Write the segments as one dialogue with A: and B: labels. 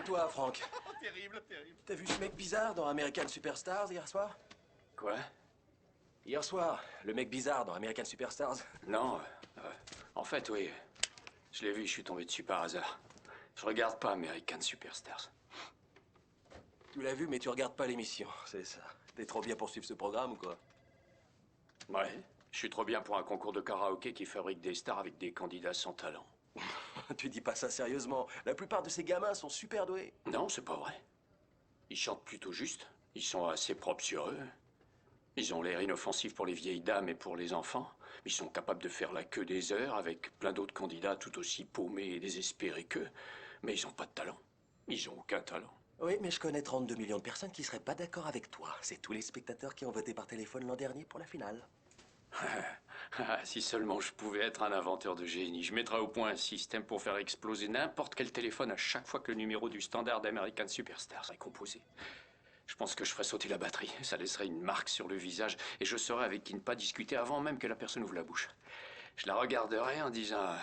A: toi, Franck.
B: Terrible, terrible.
A: T'as vu ce mec bizarre dans American Superstars hier soir?
C: Quoi?
A: Hier soir, le mec bizarre dans American Superstars.
C: Non, en fait, oui. Je l'ai vu, je suis tombé dessus par hasard. Je regarde pas American Superstars.
A: Tu l'as vu, mais tu regardes pas l'émission, c'est ça. T'es trop bien pour suivre ce programme ou quoi?
C: Ouais, je suis trop bien pour un concours de karaoké qui fabrique des stars avec des candidats sans talent.
A: Tu dis pas ça sérieusement. La plupart de ces gamins sont super doués.
C: Non, c'est pas vrai. Ils chantent plutôt juste. Ils sont assez propres sur eux. Ils ont l'air inoffensifs pour les vieilles dames et pour les enfants. Ils sont capables de faire la queue des heures avec plein d'autres candidats tout aussi paumés et désespérés qu'eux. Mais ils ont pas de talent. Ils ont aucun talent.
A: Oui, mais je connais 32 millions de personnes qui seraient pas d'accord avec toi. C'est tous les spectateurs qui ont voté par téléphone l'an dernier pour la finale.
C: Ah, si seulement je pouvais être un inventeur de génie, je mettrais au point un système pour faire exploser n'importe quel téléphone à chaque fois que le numéro du standard d'American Superstar est composé. Je pense que je ferais sauter la batterie, ça laisserait une marque sur le visage et je saurais avec qui ne pas discuter avant même que la personne ouvre la bouche. Je la regarderais en disant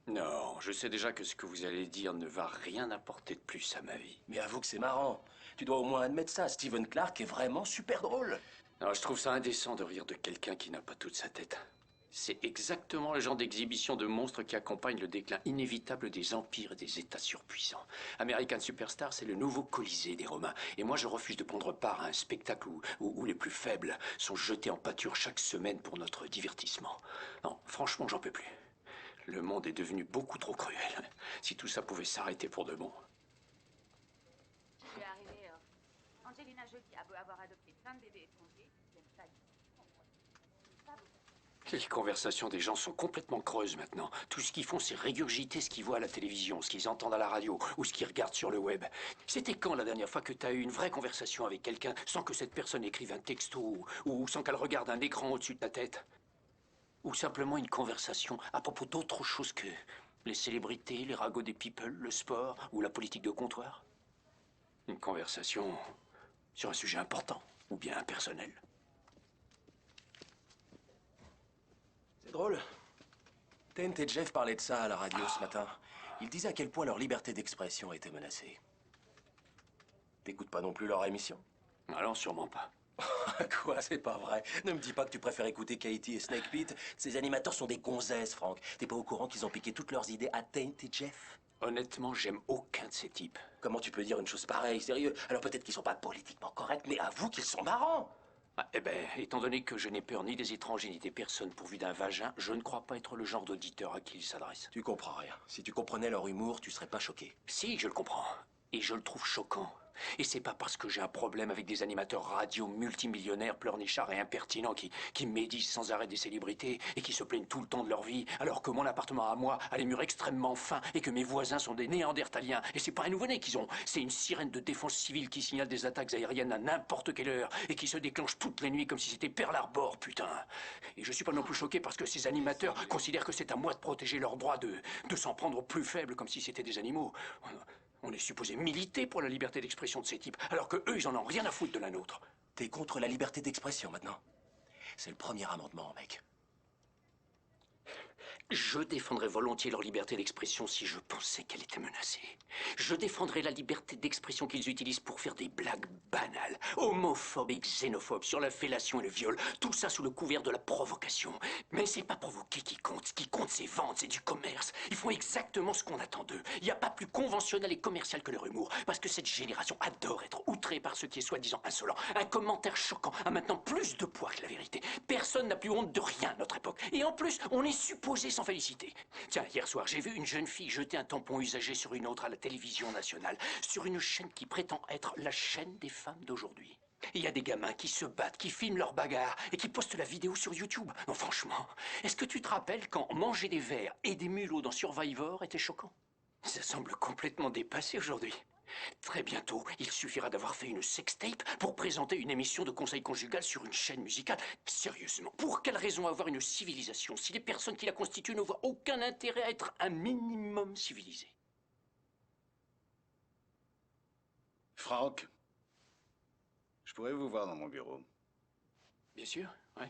C: non, je sais déjà que ce que vous allez dire ne va rien apporter de plus à ma vie.
A: Mais avoue que c'est marrant. Tu dois au moins admettre ça. Stephen Clark est vraiment super drôle.
C: Alors, je trouve ça indécent de rire de quelqu'un qui n'a pas toute sa tête. C'est exactement le genre d'exhibition de monstres qui accompagne le déclin inévitable des empires et des États surpuissants. American Superstar, c'est le nouveau Colisée des Romains. Et moi, je refuse de prendre part à un spectacle où les plus faibles sont jetés en pâture chaque semaine pour notre divertissement. Non, franchement, j'en peux plus. Le monde est devenu beaucoup trop cruel. Si tout ça pouvait s'arrêter pour de bon.
D: Je suis arrivée. Angelina Jolie a beau avoir adopté plein de bébés étrangers. J'aime pas du tout.
C: Les conversations des gens sont complètement creuses maintenant. Tout ce qu'ils font, c'est régurgiter ce qu'ils voient à la télévision, ce qu'ils entendent à la radio ou ce qu'ils regardent sur le web. C'était quand la dernière fois que tu as eu une vraie conversation avec quelqu'un sans que cette personne écrive un texto ou sans qu'elle regarde un écran au-dessus de ta tête? Ou simplement une conversation à propos d'autre chose que les célébrités, les ragots des people, le sport ou la politique de comptoir? Une conversation sur un sujet important ou bien impersonnel.
A: C'est drôle. Tent et Jeff parlaient de ça à la radio ce matin. Ils disaient à quel point leur liberté d'expression était menacée. T'écoutes pas non plus leur émission?
C: Alors, sûrement pas.
A: Quoi, c'est pas vrai. Ne me dis pas que tu préfères écouter Katie et Snake Pete. Ces animateurs sont des gonzesses, Franck. T'es pas au courant qu'ils ont piqué toutes leurs idées à Tent et Jeff?
C: Honnêtement, j'aime aucun de ces types.
A: Comment tu peux dire une chose pareille, sérieux? Alors peut-être qu'ils sont pas politiquement corrects, mais avoue qu'ils sont marrants.
C: Ah, eh ben, étant donné que je n'ai peur ni des étrangers ni des personnes pourvues d'un vagin, je ne crois pas être le genre d'auditeur à qui ils s'adressent.
A: Tu comprends rien. Si tu comprenais leur humour, tu serais pas choqué.
C: Si, je le comprends. Et je le trouve choquant. Et c'est pas parce que j'ai un problème avec des animateurs radio multimillionnaires, pleurnichards et impertinents qui médisent sans arrêt des célébrités et qui se plaignent tout le temps de leur vie, alors que mon appartement à moi a les murs extrêmement fins et que mes voisins sont des néandertaliens. Et c'est pas un nouveau-né qu'ils ont, c'est une sirène de défense civile qui signale des attaques aériennes à n'importe quelle heure et qui se déclenche toutes les nuits comme si c'était Pearl Harbor, putain. Et je suis pas non plus choqué parce que ces animateurs considèrent que c'est à moi de protéger leurs droits de s'en prendre aux plus faibles comme si c'était des animaux. On est supposé militer pour la liberté d'expression de ces types, alors que eux, ils en ont rien à foutre de la nôtre.
A: T'es contre la liberté d'expression maintenant? C'est le premier amendement, mec.
C: Je défendrais volontiers leur liberté d'expression si je pensais qu'elle était menacée. Je défendrais la liberté d'expression qu'ils utilisent pour faire des blagues banales, homophobes et xénophobes sur la fellation et le viol, tout ça sous le couvert de la provocation. Mais c'est pas provoquer qui compte, ce qui compte c'est vendre, c'est du commerce. Ils font exactement ce qu'on attend d'eux. Il n'y a pas plus conventionnel et commercial que leur humour, parce que cette génération adore être outrée par ce qui est soi-disant insolent. Un commentaire choquant a maintenant plus de poids que la vérité. Personne n'a plus honte de rien à notre époque. Et en plus, on est supposé s'en féliciter. Tiens, hier soir, j'ai vu une jeune fille jeter un tampon usagé sur une autre à la télévision nationale, sur une chaîne qui prétend être la chaîne des femmes d'aujourd'hui. Il y a des gamins qui se battent, qui filment leur bagarre et qui postent la vidéo sur YouTube. Non, franchement, est-ce que tu te rappelles quand manger des vers et des mulots dans Survivor était choquant? Ça semble complètement dépassé aujourd'hui. Très bientôt, il suffira d'avoir fait une sextape pour présenter une émission de conseil conjugal sur une chaîne musicale. Sérieusement, pour quelle raison avoir une civilisation si les personnes qui la constituent ne voient aucun intérêt à être un minimum civilisées?
B: Franck, je pourrais vous voir dans mon bureau.
C: Bien sûr, oui.